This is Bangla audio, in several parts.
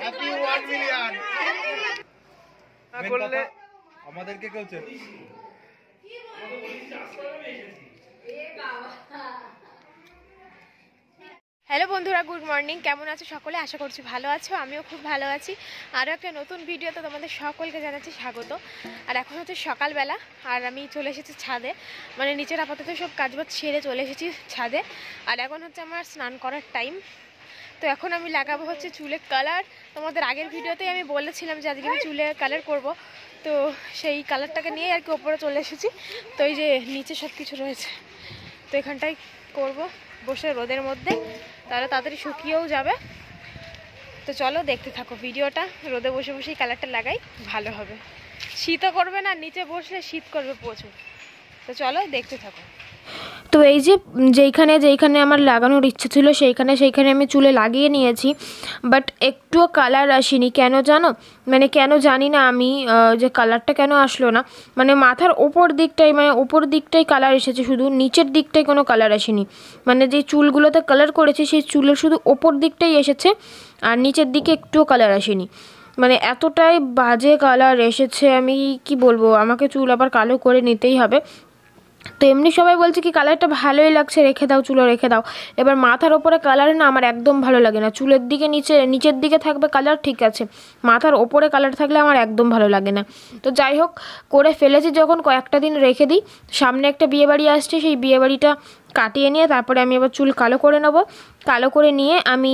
হ্যাপি 1 মিলিয়ন করলে আমাদেরকে কেউ চেন হ্যালো বন্ধুরা, গুড মর্নিং। কেমন আছো সকলে? আশা করছি ভালো আছো। আমিও খুব ভালো আছি। আরও একটা নতুন ভিডিওতে তোমাদের সকলকে জানাচ্ছি স্বাগত। আর এখন হচ্ছে সকালবেলা, আর আমি চলে এসেছি ছাদে, মানে নিচের আপাতত সব কাজবাজ ছেড়ে চলে এসেছি ছাদে। আর এখন হচ্ছে আমার স্নান করার টাইম। তো এখন আমি লাগাবো হচ্ছে চুলে কালার। তোমাদের আগের ভিডিওতেই আমি বলেছিলাম যে আজকে আমি চুলে কালার করব, তো সেই কালারটাকে নিয়ে আর কি ওপরে চলে এসেছি। তো এই যে নিচে সব কিছু রয়েছে, তো এখানটাই করব বসে রোদের মধ্যে, তাহলে তাড়াতাড়ি শুকিয়েও যাবে। তো চলো দেখতে থাকো ভিডিওটা। রোদে বসে বসেই কালারটা লাগাই, ভালো হবে। শীতও করবে না, নিচে বসলে শীত করবে প্রচুর। তো চলো দেখতে থাকো। তো এই যে যেইখানে আমার লাগানোর ইচ্ছে ছিল সেইখানে আমি চুলে লাগিয়ে নিয়েছি, বাট একটুও কালার আসেনি। কেন জানো? মানে কেন জানি না আমি, যে কালারটা কেন আসলো না। মানে মাথার ওপর দিকটাই কালার এসেছে, শুধু নিচের দিকটাই কোনো কালার আসেনি। মানে যে চুলগুলোতে কালার করেছি সেই চুলের শুধু ওপর দিকটাই এসেছে, আর নিচের দিকে একটুও কালার আসেনি। মানে এতটাই বাজে কালার এসেছে, আমি কি বলবো, আমাকে চুল আবার কালো করে নিতেই হবে। তো এমনি সবাই বলছে কি কালারটা ভালোই লাগছে, রেখে দাও, চুলে রেখে দাও। এবার মাথার ওপরে কালার না আমার একদম ভালো লাগে না। চুলের দিকে নিচের দিকে থাকবে কালার, ঠিক আছে, মাথার ওপরে কালার থাকলে আমার একদম ভালো লাগে না। তো যাই হোক, করে ফেলেছি যখন, কয়েকটা দিন রেখে দিই। সামনে একটা বিয়েবাড়ি আসছে, সেই বিয়েবাড়িটা কাটিয়ে নিয়ে তারপরে আমি আবার চুল কালো করে নেবো। কালো করে নিয়ে আমি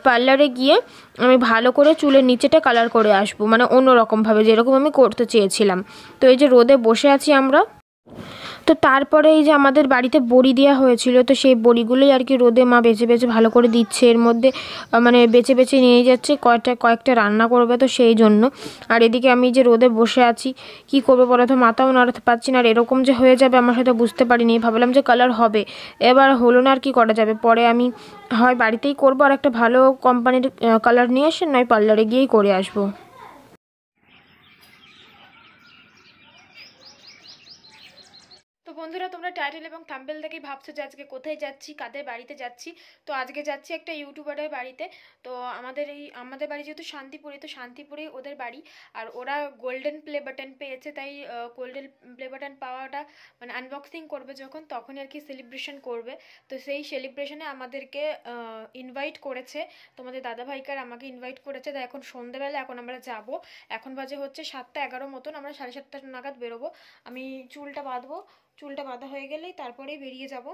পার্লারে গিয়ে আমি ভালো করে চুলের নিচেটা কালার করে আসবো, মানে অন্যরকমভাবে, যেরকম আমি করতে চেয়েছিলাম। তো এই যে রোদে বসে আছি আমরা। তো তারপরে এই যে আমাদের বাড়িতে বড়ি দেওয়া হয়েছিল, তো সেই বড়িগুলোই আর কি রোদে মা বেছে বেছে ভালো করে দিচ্ছে। এর মধ্যে মানে বেছে বেছে নিয়ে যাচ্ছে, কয়েকটা রান্না করবে, তো সেই জন্য। আর এদিকে আমি যে রোদে বসে আছি, কি করবো বলো তো, মাথাও নাড়াতে পারছি না। আর এরকম যে হয়ে যাবে আমার সাথে বুঝতে পারিনি, ভাবলাম যে কালার হবে, এবার হলো না। আর কি করা যাবে, পরে আমি হয় বাড়িতেই করবো আর একটা ভালো কোম্পানির কালার নিয়ে আসেন, নয় পার্লারে গিয়েই করে আসবো। তো বন্ধুরা, তোমরা টাইটেল এবং থাম্বনেল দেখেই ভাবছো যে আজকে কোথায় যাচ্ছি, কাদের বাড়িতে যাচ্ছি। তো আজকে যাচ্ছি একটা ইউটিউবারের বাড়িতে। তো আমাদের বাড়ি যেহেতু শান্তিপুরে, তো শান্তিপুরেই ওদের বাড়ি। আর ওরা গোল্ডেন প্লে বাটন পেয়েছে, তাই গোল্ডেন প্লে বাটন পাওয়াটা মানে আনবক্সিং করবে যখন, তখনই আর কি সেলিব্রেশন করবে। তো সেই সেলিব্রেশনে আমাদেরকে ইনভাইট করেছে, তোমাদের দাদাভাইকে আর আমাকে ইনভাইট করেছে। তাই এখন সন্ধ্যেবেলা, এখন আমরা যাব। এখন বাজে হচ্ছে 7:11 মতন, আমরা 7:30 নাগাদ বেরোবো। আমি চুলটা বাঁধা হয়ে গেলেই তারপরেই বেরিয়ে যাব।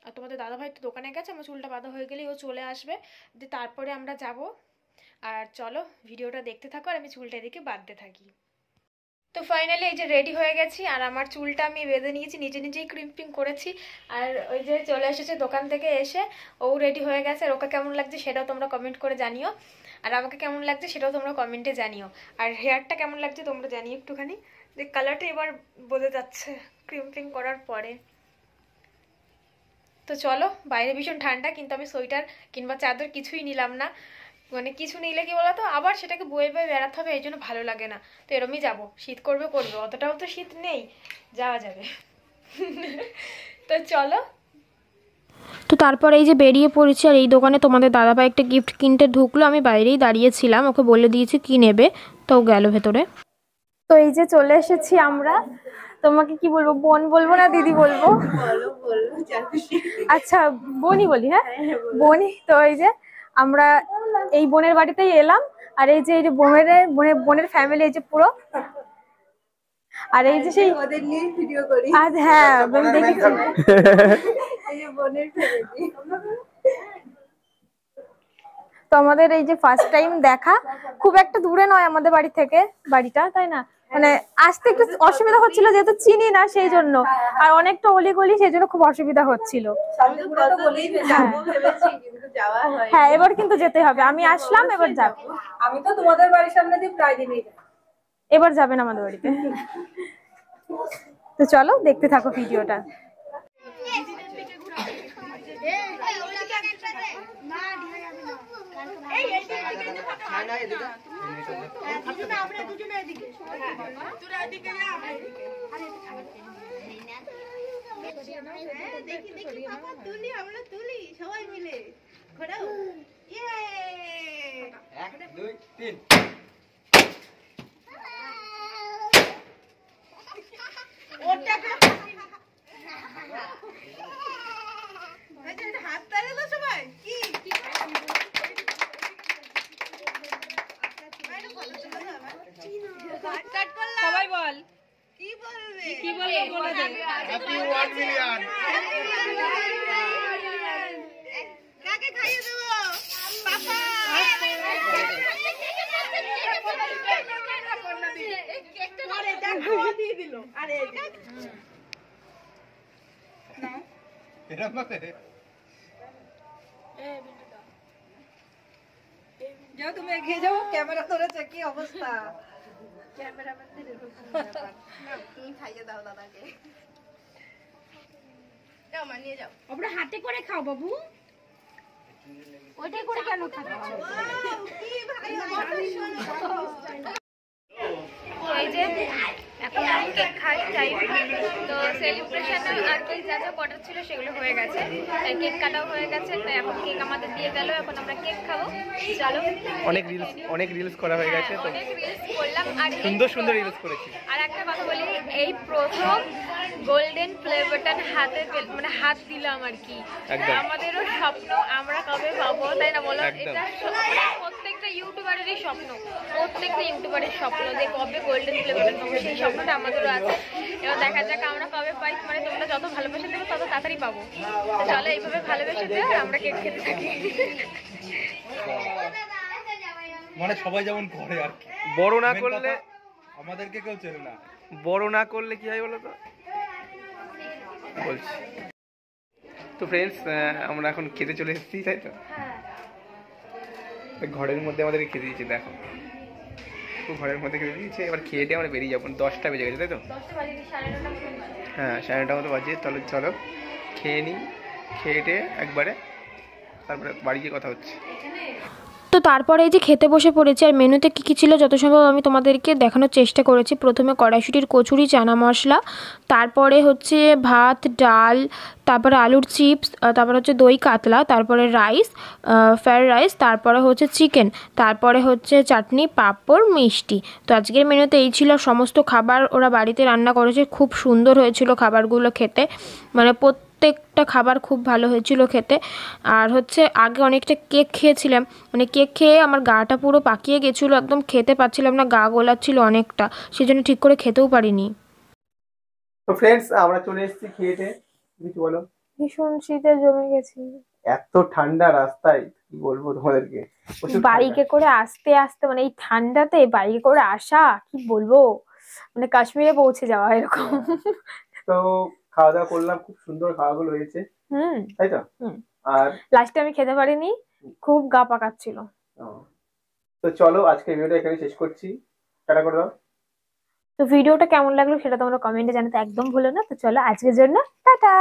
আর তোমাদের দাদাভাই তো দোকানে গেছে, আমার চুলটা বাঁধা হয়ে গেলেই ও চলে আসবে, যে তারপরে আমরা যাব। আর চলো ভিডিওটা দেখতে থাকো, আর আমি চুলটা এদিকে বাঁধতে থাকি। তো ফাইনালি এই যে রেডি হয়ে গেছি, আর আমার চুলটা আমি বেঁধে নিয়েছি, নিজেই ক্রিম্পিং করেছি। আর ওই যে চলে এসেছে দোকান থেকে এসে, ও রেডি হয়ে গেছে। আর ওকে কেমন লাগছে সেটাও তোমরা কমেন্ট করে জানিও, আর আমাকে কেমন লাগছে সেটাও তোমরা কমেন্টে জানিও। আর হেয়ারটা কেমন লাগছে তোমরা জানিও একটুখানি, যে কালারটা এবার বোঝা যাচ্ছে ক্রিম্পিং করার পরে। তো চলো, বাইরে ভীষণ ঠান্ডা, কিন্তু আমি সোয়েটার কিংবা চাদর কিছুই নিলাম না। মানে কিছু নিলে কি বলতো, আবার সেটাকে বয়ে বয়ে বেড়াতে হবে, এই জন্য ভালো লাগে না। তো এরমই যাবো, শীত করবে, অতটাও তো শীত নেই, যাওয়া যাবে। তো চলো। তো তারপর এই যে বেরিয়ে পড়েছি, আর এই দোকানে তোমাদের দাদাভাই একটা গিফট কিনতে ঢুকলো। আমি বাইরেই দাঁড়িয়েছিলাম, ওকে বলে দিয়েছি কি নেবে, তো গেল ভেতরে। তো এই যে চলে এসেছি আমরা। তোমাকে কি বলবো, বোন বলবো না দিদি বলবো? আচ্ছা বোনই বলি, হ্যাঁ বোনই। তো এই যে আমরা এই বোনের বাড়িতেই এলাম। আর এই যে বোনের ফ্যামিলি, এই যে পুরো। আর এই যে সেই ওদের নিয়ে ভিডিও করি আজ, হ্যাঁ আমি দেখেছি। এই যে বোনের ফ্যামিলি। তো আমাদের এই যে ফার্স্ট টাইম দেখা, খুব একটা দূরে নয় আমাদের বাড়ি থেকে বাড়িটা, তাই না? মানে আসতে একটু অসুবিধা হচ্ছিল, যেহেতু চিনি না সেই জন্য। আর অনেকটা অলিগলি, সেই জন্য খুব অসুবিধা হচ্ছিল। হ্যাঁ এবার কিন্তু যেতে হবে, আমি আসলাম, এবার যাব। আমি তো তোমাদের বাড়ির সামনে দিয়ে প্রায় দিনই যাই, এবার যাবেন আমাদের বাড়িতে। তো চলো দেখতে থাকো ভিডিওটা। তুলি সবাই মিলে ঘোরাও। 1 2 তিন। হাত তাড়ালো সবাই কি সবাই বল কি বলবে কি বলবো বলে দে। Happy 1 million. কাকে খাইয়ে দেবো পাপা আরে দেখো দিয়ে দিল আরে এরকম করে যাও তুমি এগিয়ে যাও ক্যামেরা ধরেছে কি অবস্থা ক্যামেরাম্যানদের এরকম ব্যাপার না তুমি খাইয়ে দাও দাদাকে যাও মা নিয়ে যাও আমরা হাতে করে খাও বাবু ওইটাই করে কেন খাচ্ছ কি ভালো এই যে এখন আমি কেক খাই যাই তো সেলিব্রেশন আর কি যা যা করার ছিল সেগুলো হয়ে গেছে তাই কেক কাটাও হয়ে গেছে তাই এখন কেক আমাদের দিয়ে গেল এখন আমরা কেক খাবো চলো অনেক রিলস করা হয়ে গেছে তো অনেক রিলস করলাম আর সুন্দর রিলস করেছি। আর একটা কথা বলি এই প্রথম গোল্ডেন প্লে বাটন হাতে মানে হাত দিলাম আর কি একদম। আমাদেরও স্বপ্ন আমরা কবে পাবো তাই না বলো একদম। এটা প্রত্যেকটা ইউটিউবারেরই স্বপ্ন প্রত্যেকটা ইউটিউবারের স্বপ্ন যে কবে গোল্ডেন প্লে বাটন পাবো সেই স্বপ্নটা আমাদেরও আছে এবার দেখা যাক আমরা কবে পাই মানে তোমরা যত ভালোবাসা দেবো তত তাড়াতাড়ি পাবো তো চলো এইভাবে ভালোবেসে দিয়ে আমরা কেক খেতে থাকি মানে সবাই যেমন করে আর কি। বড় না Main করলে কথা, আমাদেরকে কেউ চেনে না। বড় না করলে কি হয় বলো তো বলছি তো ফ্রেন্ডস আমরা এখন খেতে চলে এসেছি তাই তো ওই ঘরের মধ্যে আমাদেরকে খেতে দিয়েছে দেখো তো ঘরের মধ্যে খেতে দিয়েছে এবার খেয়ে আমরা বেরিয়ে যাবো 10টা বেজে গেছে তাই তো হ্যাঁ 9:30 মতো বাজে তাহলে চলো খেয়ে নিই খেয়ে একবারে তারপরে বাড়ি গিয়ে কথা হচ্ছে। তো তারপরে এই যে খেতে বসে পড়েছি আর মেনুতে কী কী ছিল যত সম্ভব আমি তোমাদেরকে দেখানোর চেষ্টা করেছি। প্রথমে কড়াইশুঁটির কচুরি চানা মশলা, তারপরে হচ্ছে ভাত ডাল, তারপরে আলুর চিপস, তারপরে হচ্ছে দই কাতলা, তারপরে রাইস ফ্রায়েড রাইস, তারপরে হচ্ছে চিকেন, তারপরে হচ্ছে চাটনি পাঁপড় মিষ্টি। তো আজকের মেনুতে এই ছিল সমস্ত খাবার ওরা বাড়িতে রান্না করেছে খুব সুন্দর হয়েছিল খাবারগুলো খেতে মানে প্রত্যেকটা খাবার খুব ভালো হয়েছিল খেতে। আর হচ্ছে আগে অনেকটা কেক খেয়েছিলাম মানে কেক খেয়ে আমার গাটা পুরো পাকিয়ে গেছিলো একদম খেতে পাচ্ছিলাম না গা গোলাচ্ছিল অনেকটা সেই জন্য ঠিক করে খেতেও পারিনি। তো ফ্রেন্ডস আমরা চলে এসেছি খেয়েতে কিছু বলো। ভীষণ শীতে জমে গেছি এত ঠান্ডা রাস্তায় কি বলবো তোমাদেরকে বাইকে করে আসতে আসতে মানে এই ঠান্ডাতে বাইকে করে আসা কি বলবো মানে কাশ্মীরে পৌঁছে যাওয়া এরকম। তো খাওয়া দাওয়া করলাম খুব সুন্দর খাওয়াগুলো হয়েছে তাই তো আর লাস্টে আমি খেতে পারিনি খুব গা পাকাচ্ছিল। তো চলো আজকে ভিডিওটা এখানে শেষ করছি টাটা করে দাও। তো ভিডিওটা কেমন লাগলো সেটা তোমরা কমেন্টে জানাতে একদম ভুলো না। তো চলো আজকের জন্য টাটা।